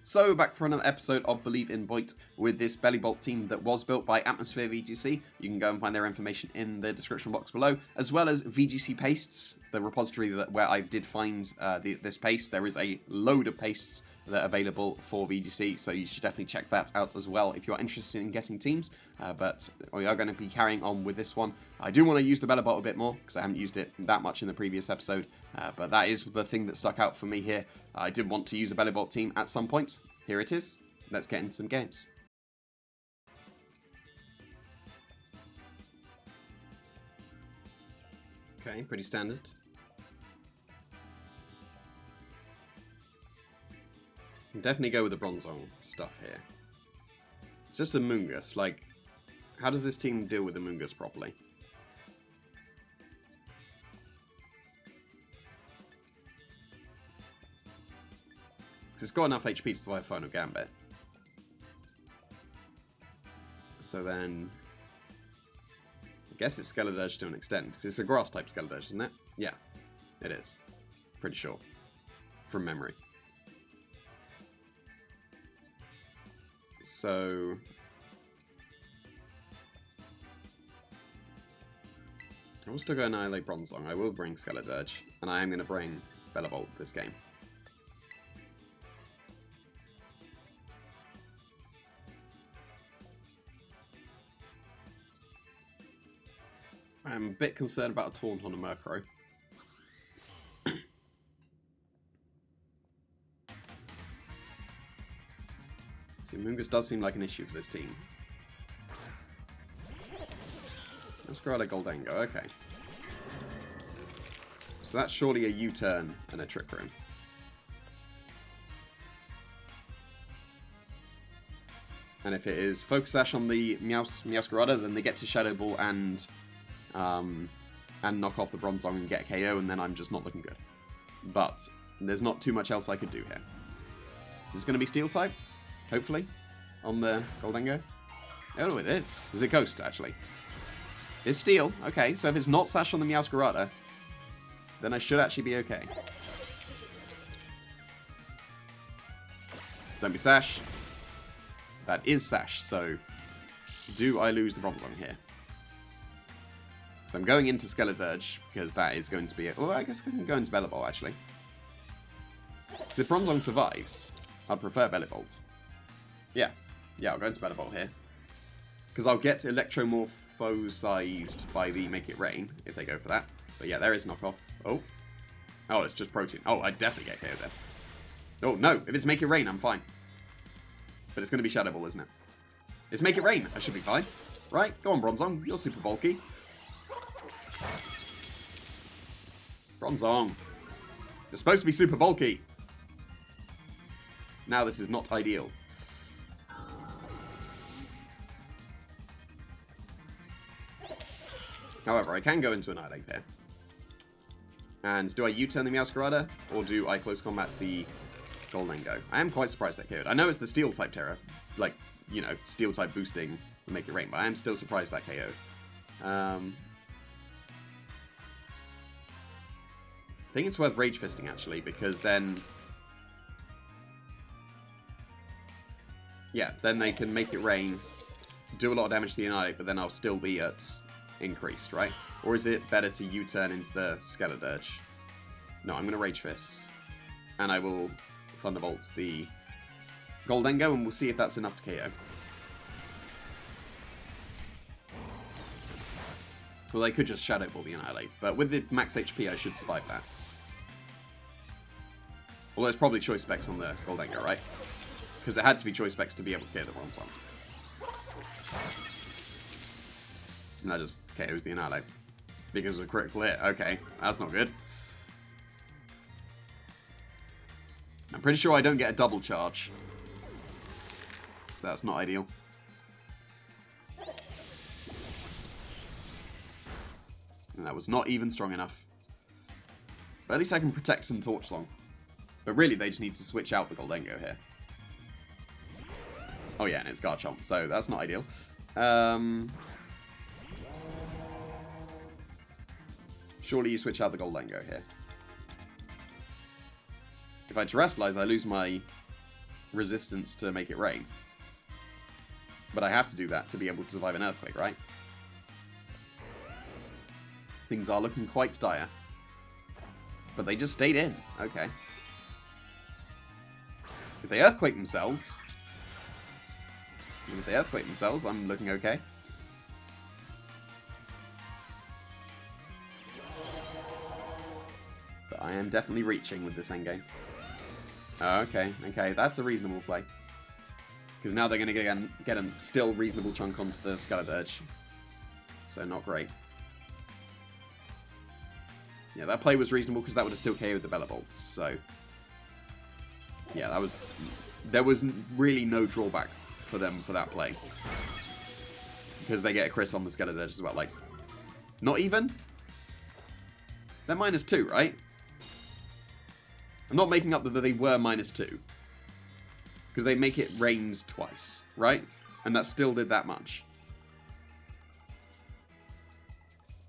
So, back for another episode of Believe in Boyt with this BELLIBOLT team that was built by Atmosphere VGC. You can go and find their information in the description box below, as well as VGC pastes, the repository where I did find this paste. There is a load of pastes that are available for VGC, so you should definitely check that out as well if you're interested in getting teams. But we are going to be carrying on with this one. I do want to use the BELLIBOLT a bit more, because I haven't used it that much in the previous episode, but that is the thing that stuck out for me here. I did want to use a BELLIBOLT team at some point. Here it is. Let's get into some games. Okay, pretty standard. Can definitely go with the Bronzong stuff here. It's just a Mungus. Like, how does this team deal with the Mungus properly? It's got enough HP to survive Final Gambit. So then, I guess it's Skeledirge to an extent, because it's a grass type Skeledirge, isn't it? Yeah, it is. Pretty sure. From memory. So, I will still go Annihilate Bronzong. I will bring Skeledirge, and I am going to bring BELLIBOLT this game. I'm a bit concerned about a taunt on a Murkrow. See, Mungus does seem like an issue for this team. Let's grow out a Goldengo, okay. So that's surely a U-turn and a Trick Room. And if it is Focus Sash on the Meowscarada, then they get to Shadow Ball and knock off the Bronzong and get a KO, and then I'm just not looking good. But there's not too much else I could do here. Is it going to be Steel type? Hopefully, on the Goldengo. Oh, it is. Is it Ghost, actually? It's Steel. Okay, so if it's not Sash on the Meowscarada, then I should actually be okay. Don't be Sash. That is Sash, so do I lose the Bronzong here? So I'm going into Skeledirge, because that is going to be... Well, I guess I can go into BELLIBOLT, actually. Because if Bronzong survives, I'd prefer BELLIBOLT. Yeah, I'll go into BELLIBOLT here. Because I'll get Electromorpho-sized by the Make It Rain, if they go for that. But yeah, there is knockoff. Oh, it's just Protein. Oh, I'd definitely get KO there. Oh, no, if it's Make It Rain, I'm fine. But it's going to be Shadow Ball, isn't it? It's Make It Rain. I should be fine. Right, go on, Bronzong. You're super bulky. Bronzong. You're supposed to be super bulky. Now this is not ideal. However, I can go into Annihilate here. And do I U-turn the Meowscarada, or do I close combat the Goldengo? I am quite surprised that KO'd. I know it's the Steel type TERA, like, you know, Steel type boosting to Make It Rain, but I am still surprised that KO'd. I think it's worth Rage Fisting, actually, because then... Yeah, then they can Make It Rain, do a lot of damage to the Annihilate, but then I'll still be at increased, right? Or is it better to U-turn into the Skeledirge? No, I'm going to Rage Fist. And I will Thunderbolt the Goldengo, and we'll see if that's enough to KO. Well, they could just Shadow Ball the Annihilate, but with the max HP, I should survive that. Although it's probably Choice Specs on the Goldengo, right? Because it had to be Choice Specs to be able to KO the Bronzong. And that just KOs the Annihilate. Because of a critical hit. Okay, that's not good. I'm pretty sure I don't get a double charge. So that's not ideal. And that was not even strong enough. But at least I can protect some Torch Song. But really, they just need to switch out the Goldengo here. Oh yeah, and it's Garchomp, so that's not ideal. Surely you switch out the Goldengo here. If I Terrestrialize, I lose my resistance to make it rain. But I have to do that to be able to survive an earthquake, right? Things are looking quite dire. But they just stayed in. Okay. If they earthquake themselves... I'm looking okay. But I am definitely reaching with this endgame. Okay, that's a reasonable play. Because now they're going to get a still reasonable chunk onto the Scarlet. So not great. Yeah, that play was reasonable because that would have still KO'd the BELLIBOLT. So yeah, there was really no drawback for them for that play. Because they get a crit on the Scarlet as well. Like, not even? They're -2, right? I'm not making up that they were -2. Because they make it rained twice, right? And that still did that much.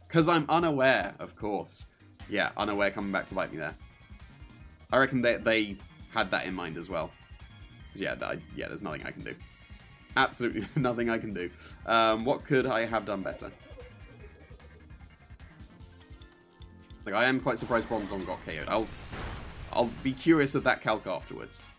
Because I'm unaware, of course. Yeah, unaware coming back to bite me there. I reckon they had that in mind as well. Yeah, there's nothing I can do. Absolutely nothing I can do. What could I have done better? Like, I am quite surprised Bronzong got KO'd. I'll be curious of that calc afterwards.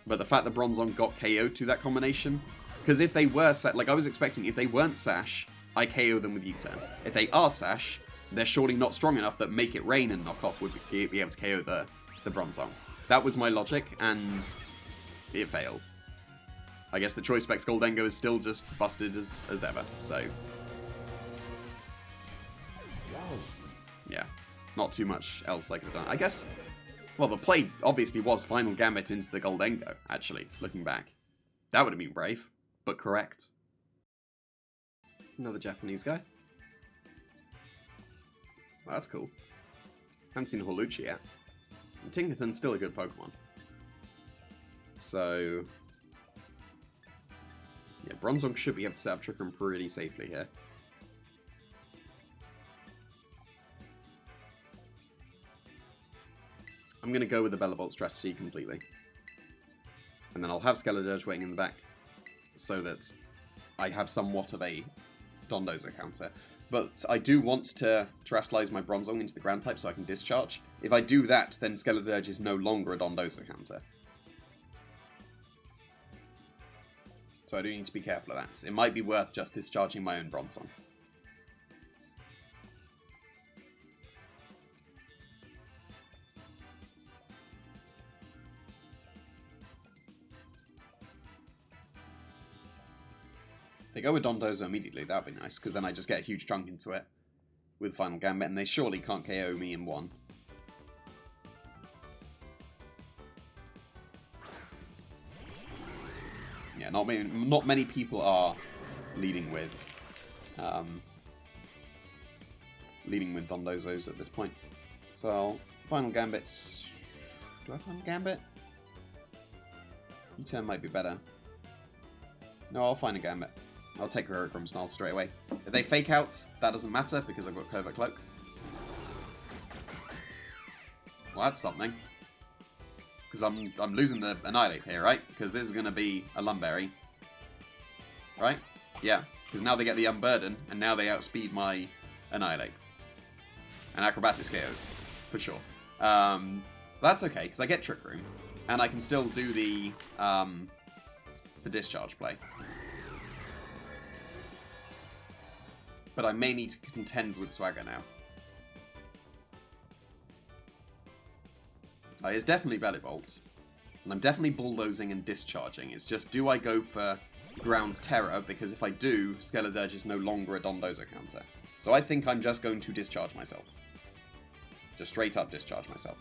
But the fact that Bronzong got KO'd to that combination... Because if they were... Like, I was expecting, if they weren't Sash, I KO them with U-turn. If they are Sash, they're surely not strong enough that Make It Rain and Knock Off would be able to KO the Bronzong. That was my logic, and it failed. I guess the Choice Specs Goldengo is still just busted as ever, so... Yeah, not too much else I could have done. I guess... Well, the play obviously was Final Gambit into the Goldengo, actually, looking back. That would have been brave, but correct. Another Japanese guy. Well, that's cool. Haven't seen Hawlucha yet. And Tinkerton's still a good Pokemon. So... Yeah, Bronzong should be able to set up Trick Room pretty safely here. I'm going to go with the BELLIBOLT strategy completely. And then I'll have Scarlet waiting in the back so that I have somewhat of a Dondozo counter. But I do want to Terastallize my Bronzong into the ground type so I can discharge. If I do that, then Scarlet is no longer a Dondozo counter. So I do need to be careful of that. It might be worth just discharging my own Bronzong. They go with Dondozo immediately, that would be nice, because then I just get a huge chunk into it with Final Gambit, and they surely can't KO me in one. Yeah, not many people are leading with Dondozos at this point. So, Final Gambits... Do I have Final Gambit? U-turn might be better. No, I'll find a Gambit. I'll take Heroic Snarl straight away. If they fake out, that doesn't matter because I've got Covert Cloak. Well, that's something. Because I'm losing the Annihilate here, right? Because this is going to be a Lumberry. Right? Yeah. Because now they get the Unburden, and now they outspeed my Annihilate. And Acrobatics KOs. For sure. That's okay, because I get Trick Room. And I can still do the discharge play. But I may need to contend with Swagger now. It's definitely BELLIBOLT. And I'm definitely bulldozing and discharging. It's just, do I go for ground TERA? Because if I do, Scarlet is no longer a Dondozo counter. So I think I'm just going to discharge myself. Just straight up discharge myself.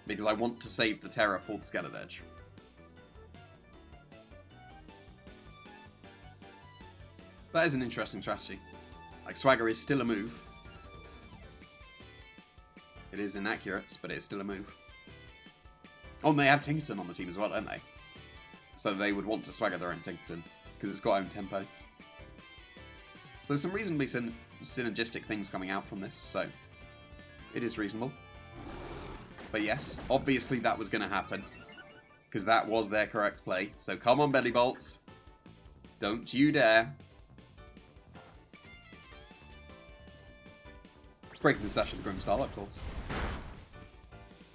Because I want to save the TERA for the Scarlet. That is an interesting strategy. Like, Swagger is still a move. It is inaccurate, but it is still a move. Oh, and they have Tinkerton on the team as well, don't they? So they would want to Swagger their own Tinkerton, because it's got own tempo. So some reasonably synergistic things coming out from this, so it is reasonable. But yes, obviously that was going to happen. because that was their correct play. So come on, Bellibolt. Don't you dare. Breaking the sash of the Grimstyle, of course.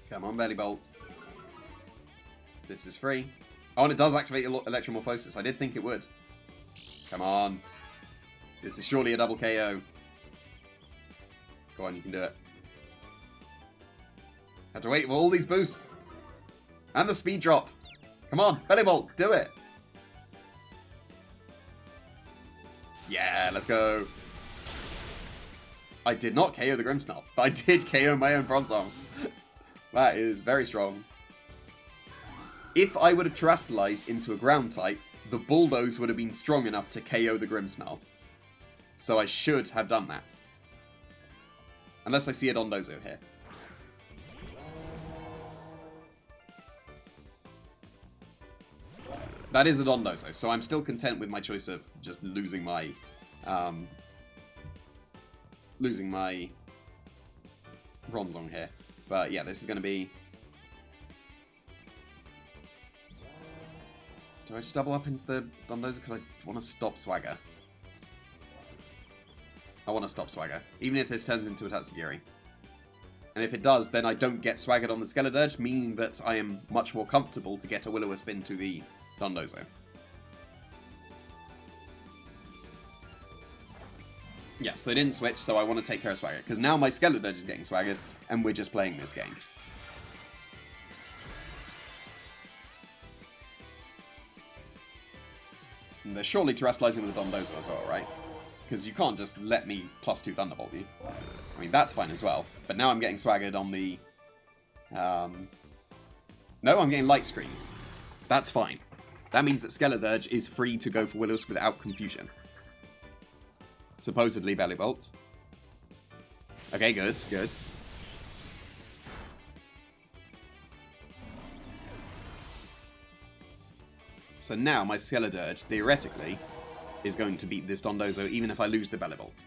Come on, Bellibolt. This is free. Oh, and it does activate Electromorphosis. I did think it would. Come on. This is surely a double KO. Go on, you can do it. Have to wait for all these boosts. And the speed drop. Come on, Bellibolt, do it. Yeah, let's go. I did not KO the Grimmsnarl, but I did KO my own Bronzong. That is very strong. If I would have terrestrialized into a ground type, the Bulldoze would have been strong enough to KO the Grimmsnarl. So I should have done that. Unless I see a Dondozo here. That is a Dondozo, so I'm still content with my choice of just losing my Bronzong here. But yeah, this is going to be... Do I just double up into the Dondozo? Because I want to stop Swagger. I want to stop Swagger. Even if this turns into a Tatsugiri. And if it does, then I don't get Swaggered on the Skeledirge, meaning that I am much more comfortable to get a Will-O-Wisp into the Dondozo. Yeah, so they didn't switch, so I want to take care of Swagger. Because now my Skeledirge is getting Swaggered, and we're just playing this game. And they're surely terrestrializing with a Dondozo as well, right? Because you can't just let me +2 Thunderbolt you. I mean, that's fine as well. But now I'm getting Swaggered on the... No, I'm getting Light Screens. That's fine. That means that Skeledirge is free to go for Will-O-Wisp without confusion. Supposedly Bellibolt. Okay, good, good. So now my Skeledirge, theoretically, is going to beat this Dondozo even if I lose the Bellibolt.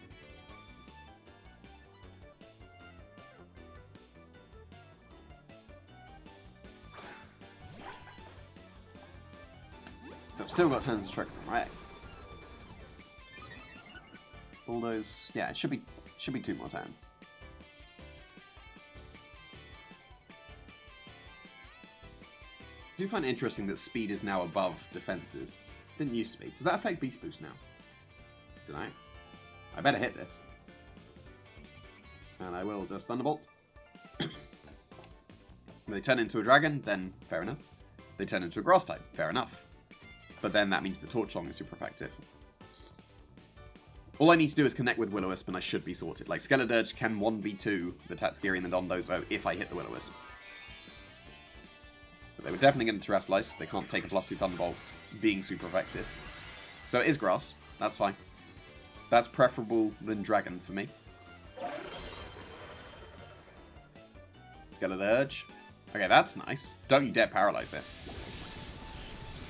So I've still got turns to trick them, right? Bulldoze, yeah, it should be 2 more turns. I do find it interesting that speed is now above defenses. Didn't used to be. Does that affect Beast Boost now? Don't know. I better hit this. And I will just Thunderbolt. If they turn into a dragon, then fair enough. If they turn into a grass type, fair enough. But then that means the Torch Song is super effective. All I need to do is connect with Will-O-Wisp and I should be sorted. Like, Skeledirge can 1v2 the Tatsugiri and the Dondozo if I hit the Will-O-Wisp. But they were definitely going to terrestrialize because they can't take a +2 Thunderbolt being super effective. So it is grass. That's fine. That's preferable than dragon for me. Skeledirge. Okay, that's nice. Don't you dare paralyze it.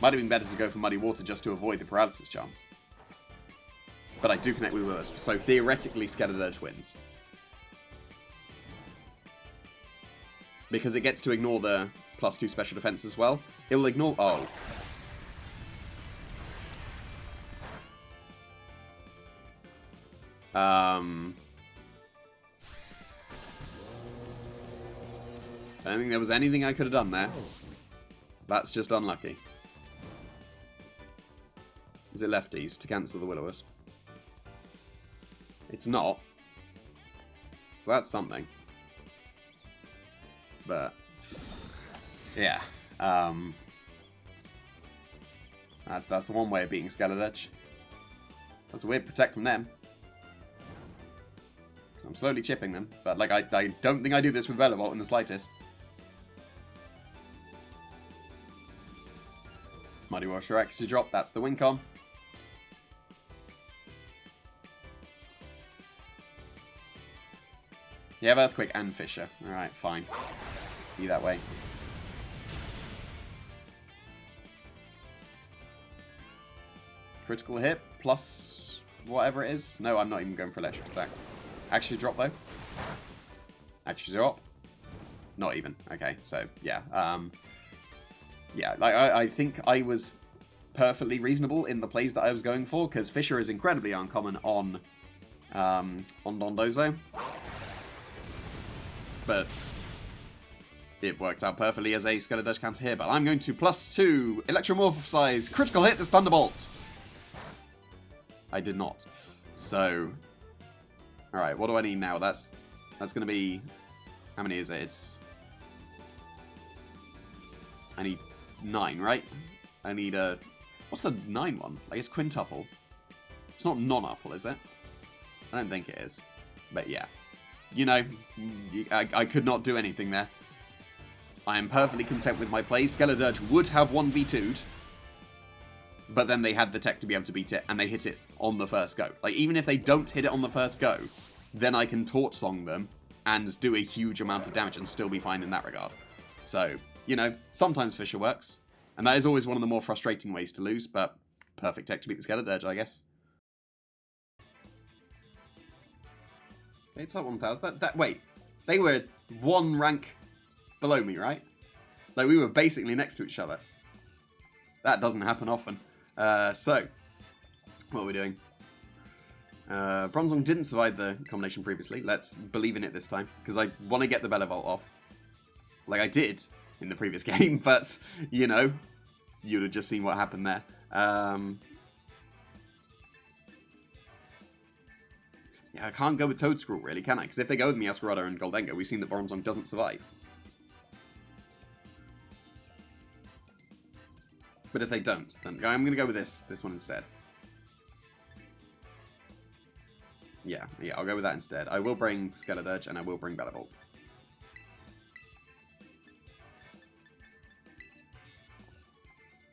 Might have been better to go for Muddy Water just to avoid the paralysis chance. But I do connect with Will-O-Wisp, so theoretically Skeledirge wins. Because it gets to ignore the +2 special defense as well. It will ignore... Oh. I don't think there was anything I could have done there. That's just unlucky. Is it lefties to cancel the Will-O-Wisp? It's not. So that's something. But... yeah. That's the one way of beating Skeledirge. That's a weird protect from them. Because I'm slowly chipping them. But like I don't think I do this with Bellibolt in the slightest. Muddy Washer X to drop, that's the win con. You have Earthquake and Fissure. Alright, fine. Be that way. Critical hit plus whatever it is. No, I'm not even going for electric attack. Actually drop though. Actually drop. Not even. Okay, so yeah. Yeah, like I think I was perfectly reasonable in the plays that I was going for, because Fissure is incredibly uncommon on Dondozo. But it worked out perfectly as a Scarlet counter here. But I'm going to +2 Electromorphize critical hit this Thunderbolt. I did not. So, all right, what do I need now? That's going to be, how many is it? I need 9, right? I need a, what's the 9 one? I guess quintuple. It's not non-upple, is it? I don't think it is. But yeah, you know, I could not do anything there. I am perfectly content with my play. Scarlet would have 1v2'd, but then they had the tech to be able to beat it, and they hit it on the first go. Like, even if they don't hit it on the first go, then I can Torch Song them and do a huge amount of damage and still be fine in that regard. So, you know, sometimes Fissure works, and that is always one of the more frustrating ways to lose, but perfect tech to beat the Scarlet, I guess. They top 1000, but wait, they were 1 rank below me, right? Like, we were basically next to each other. That doesn't happen often. So, what are we doing? Bronzong didn't survive the combination previously. Let's believe in it this time, because I want to get the BELLIBOLT off. Like I did in the previous game, but, you know, you'd have just seen what happened there. Yeah, I can't go with Toadscruel, really, can I? Because if they go with Meowscarada and Goldengo, we've seen that Bronzong doesn't survive. But if they don't, then I'm going to go with this one instead. Yeah, I'll go with that instead. I will bring Scarlet and I will bring BELLIBOLT.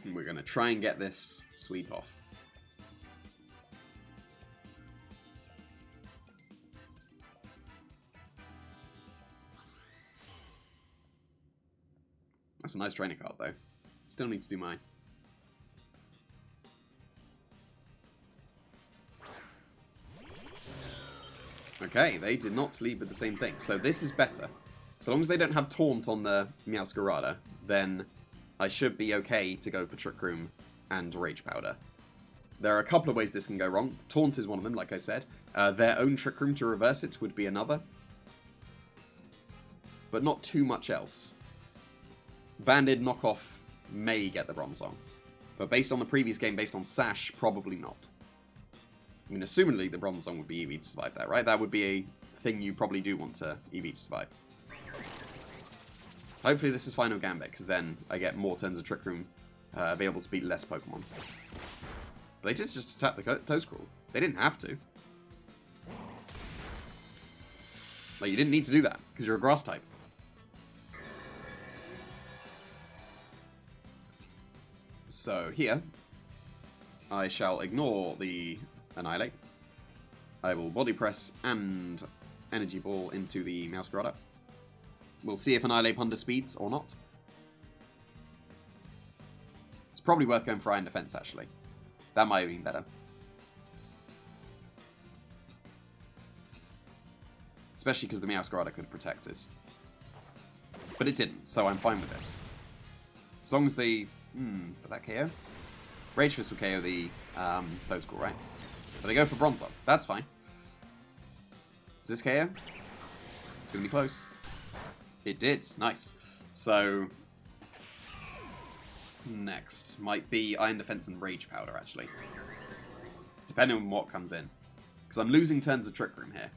And we're going to try and get this sweep off. That's a nice trainer card, though. Still need to do mine. Okay, they did not leave with the same thing. So this is better. So long as they don't have Taunt on the Meowscarada, then I should be okay to go for Trick Room and Rage Powder. There are a couple of ways this can go wrong. Taunt is one of them, like I said. Their own Trick Room to reverse it would be another. But not too much else. Banded Knockoff may get the Bronzong. But based on the previous game, based on Sash, probably not. I mean, assumedly the Bronzong would be EV to survive that, right? That would be a thing you probably do want to EV to survive. Hopefully this is Final Gambit, because then I get more turns of Trick Room available to beat less Pokemon. But they did just attack the Toadscruel. They didn't have to. Like, you didn't need to do that, because you're a Grass type. So here, I shall ignore the Annihilate. I will Body Press and Energy Ball into the Meowscarada. We'll see if Annihilate underspeeds or not. It's probably worth going for Iron Defense, actually. That might have been better. Especially because the Meowscarada could have protected. But it didn't, so I'm fine with this. As long as they... but that KO? Rage Fist will KO the Toadscruel, right? But they go for Bronzong. That's fine. Is this KO? It's going to be close. It did. Nice. So, next might be Iron Defense and Rage Powder, actually. Depending on what comes in. Because I'm losing turns of Trick Room here.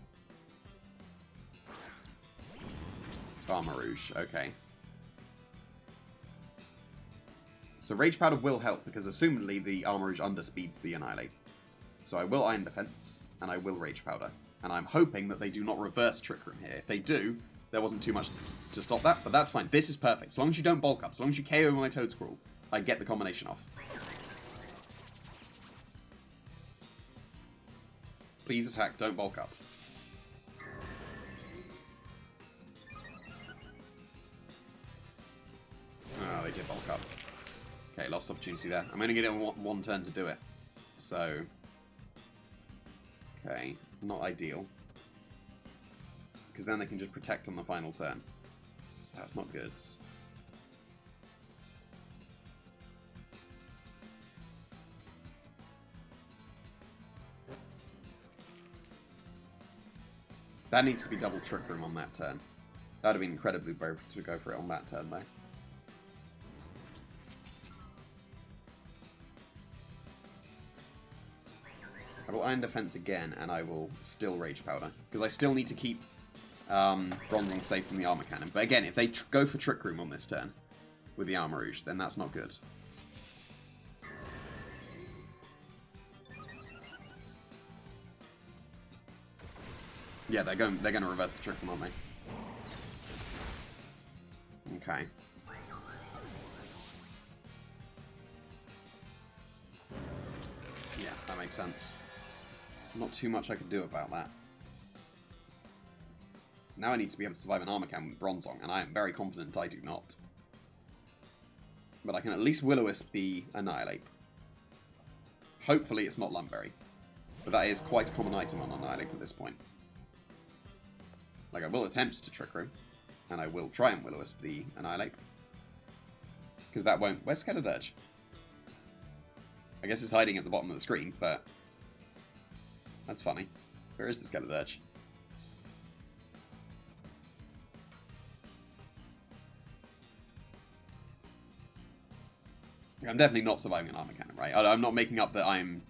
It's Armor Rouge. Okay. So Rage Powder will help, because assumedly the Armor Rouge underspeeds the Annihilate. So I will Iron Defense, and I will Rage Powder. And I'm hoping that they do not reverse Trick Room here. If they do, there wasn't too much to stop that, but that's fine. This is perfect. So long as you don't bulk up, so long as you KO my Toadscruel, I get the combination off. Please attack, don't bulk up. Oh, they did bulk up. Okay, lost opportunity there. I'm only getting one turn to do it. So... okay, not ideal. Because then they can just protect on the final turn. So that's not good. That needs to be double Trick Room on that turn. That would have been incredibly brave to go for it on that turn, though. I will Iron Defense again, and I will still Rage Powder. Because I still need to keep Bronzing safe from the Armor Cannon. But again, if they go for Trick Room on this turn with the Armor Rouge, then that's not good. Yeah, they're going to reverse the Trick Room, aren't they? Okay. Yeah, that makes sense. Not too much I could do about that. Now I need to be able to survive an Armor Cannon with Bronzong, and I am very confident I do not. But I can at least Will-O-Wisp the Annihilate. Hopefully it's not Lumberry. But that is quite a common item on Annihilate at this point. Like, I will attempt to Trick Room, and I will try and Will-O-Wisp the Annihilate. Because that won't... Where's Skeledirge? I guess it's hiding at the bottom of the screen, but... That's funny. Where is the Skeledirge? I'm definitely not surviving an Armor Cannon, right? I'm not making up that I'm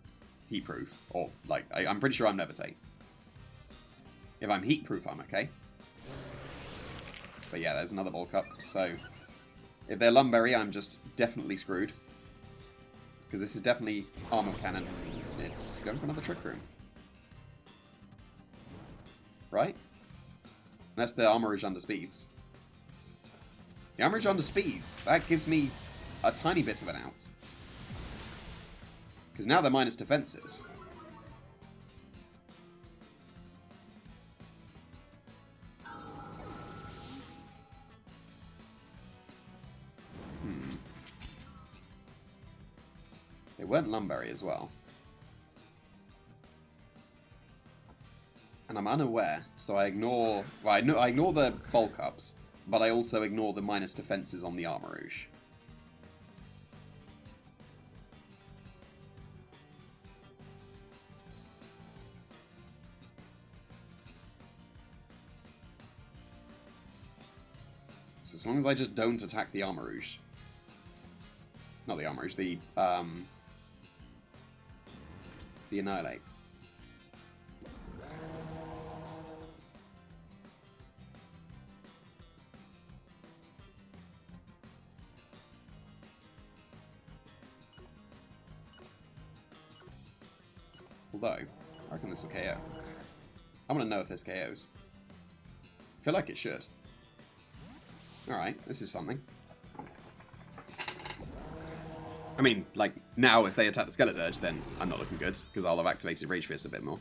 heat-proof, or, like, I'm pretty sure I'm Levitate. If I'm heat-proof, I'm okay. But yeah, there's another bulk up, so... If they're Lumberry, I'm just definitely screwed. Because this is definitely Armor Cannon. It's going for another Trick Room. Right? Unless the Armor Rouge under speeds. The Armor Rouge under speeds, that gives me a tiny bit of an out. Because now they're minus defenses. They weren't Lumberry as well. And I'm unaware, so I ignore... Well, I ignore the bulk ups, but I also ignore the minus defenses on the Armor Rouge. So as long as I just don't attack the Armor Rouge. Not the Armor Rouge, the Annihilate. Although, I reckon this will KO. I want to know if this KOs. I feel like it should. Alright, this is something. I mean, like, now if they attack the Skeledirge, then I'm not looking good, because I'll have activated Rage Fist a bit more.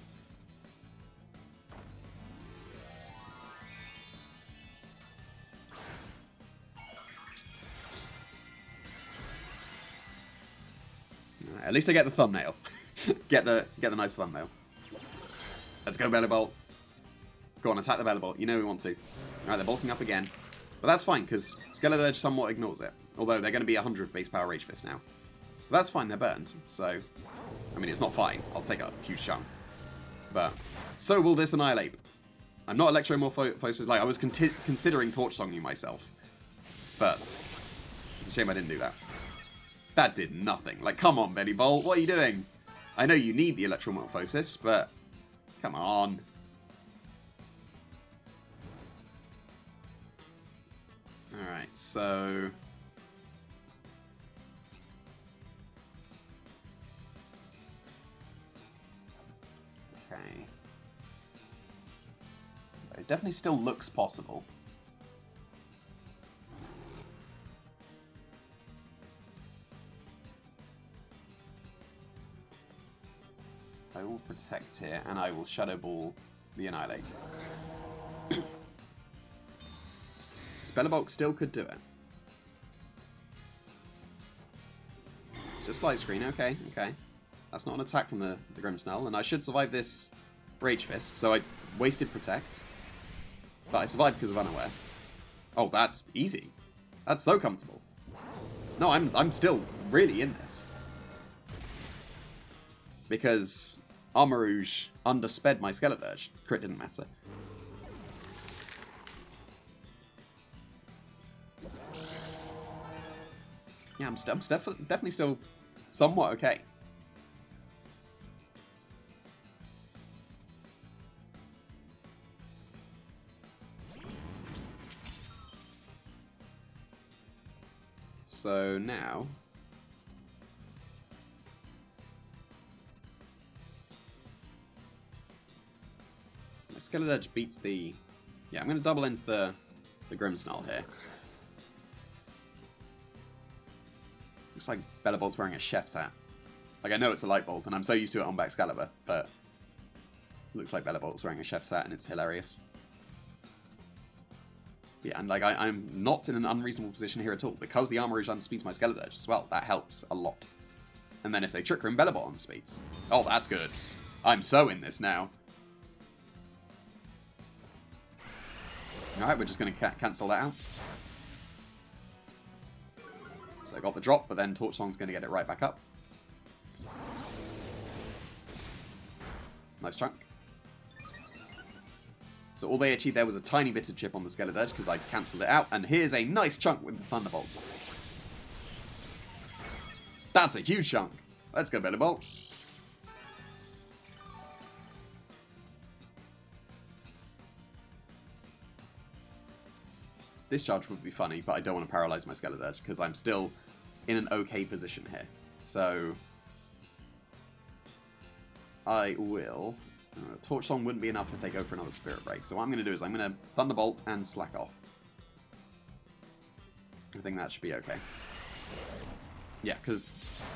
Right, at least I get the thumbnail. get the nice thumbnail. Let's go, Bellibolt. Go on, attack the Bellibolt. You know we want to. Alright, they're bulking up again. But that's fine, because Skeledirge somewhat ignores it. Although they're going to be 100 base power Rage Fist now. But that's fine, they're burned. So, I mean, it's not fine. I'll take a huge chunk. But, so will this Annihilate. I'm not Electromorphosis. Like, I was considering Torch Songing myself. But, it's a shame I didn't do that. That did nothing. Like, come on, Bellibolt, what are you doing? I know you need the Electromorphosis, but come on. Alright, so... Okay. It definitely still looks possible. I will protect here, and I will Shadow Ball the Annihilate. Bellibolt still could do it. It's just light screen, okay, okay. That's not an attack from the Grimmsnarl, and I should survive this Rage Fist, so I wasted Protect. But I survived because of Unaware. Oh, that's easy. That's so comfortable. No, I'm still really in this. Because Armor Rouge undersped my Skeledirge. Crit didn't matter. Yeah, I'm definitely still somewhat okay. So now... my Scarlet Edge beats the... Yeah, I'm going to double into the Grimmsnarl here. Looks like BELLIBOLT's wearing a chef's hat. Like, I know it's a light bulb, and I'm so used to it on Excalibur, but... looks like BELLIBOLT's wearing a chef's hat, and it's hilarious. Yeah, and like I'm not in an unreasonable position here at all, because the Armor Rouge underspeeds my Scarlet Edge as well. That helps a lot. And then if they Trick Room, BELLIBOLT underspeeds. Oh, that's good. I'm so in this now. Alright, we're just going to cancel that out. So I got the drop, but then Torch Song's going to get it right back up. Nice chunk. So all they achieved there was a tiny bit of chip on the Scarlet Edge because I cancelled it out. And here's a nice chunk with the Thunderbolt. That's a huge chunk. Let's go, BELLIBOLT. This charge would be funny, but I don't want to paralyze my Scarlet Edge because I'm still in an okay position here. So I will... Torch Song wouldn't be enough if they go for another Spirit Break. So what I'm going to do is I'm going to Thunderbolt and Slack Off. I think that should be okay. Yeah, because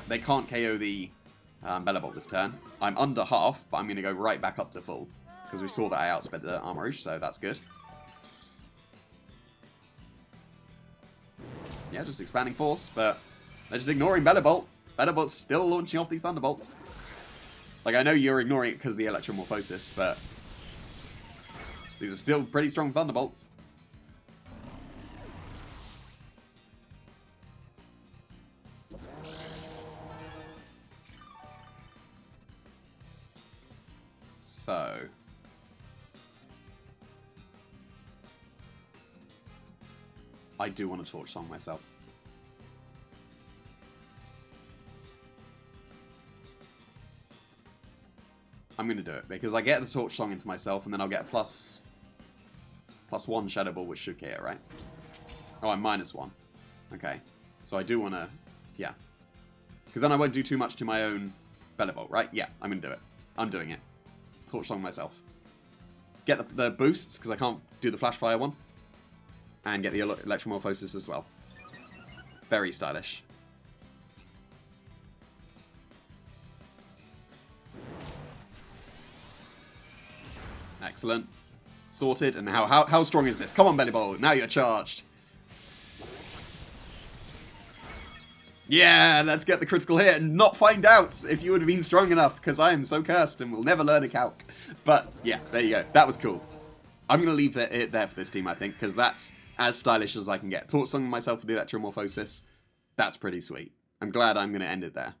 they can't KO the BELLIBOLT this turn. I'm under half, but I'm going to go right back up to full. Because we saw that I outsped the Armor Rouge, so that's good. Yeah, just expanding force, but they're just ignoring BELLIBOLT. BELLIBOLT's still launching off these Thunderbolts. Like, I know you're ignoring it because of the Electromorphosis, but these are still pretty strong Thunderbolts. So... I do want to Torch Song myself. I'm going to do it, because I get the Torch Song into myself, and then I'll get a plus 1 Shadow Ball, which should KO, right? Oh, I'm -1. Okay. So I do want to... yeah. Because then I won't do too much to my own BELLIBOLT, right? Yeah, I'm going to do it. I'm doing it. Torch Song myself. Get the boosts, because I can't do the Flash Fire one. And get the Electromorphosis as well. Very stylish. Excellent. Sorted. And now, how strong is this? Come on, BELLIBOLT. Now you're charged. Yeah, let's get the critical hit and not find out if you would have been strong enough, because I am so cursed and will never learn a calc. But, yeah, there you go. That was cool. I'm going to leave it there for this team, I think, because that's as stylish as I can get. Torch Song myself with the Electromorphosis. That's pretty sweet. I'm glad I'm going to end it there.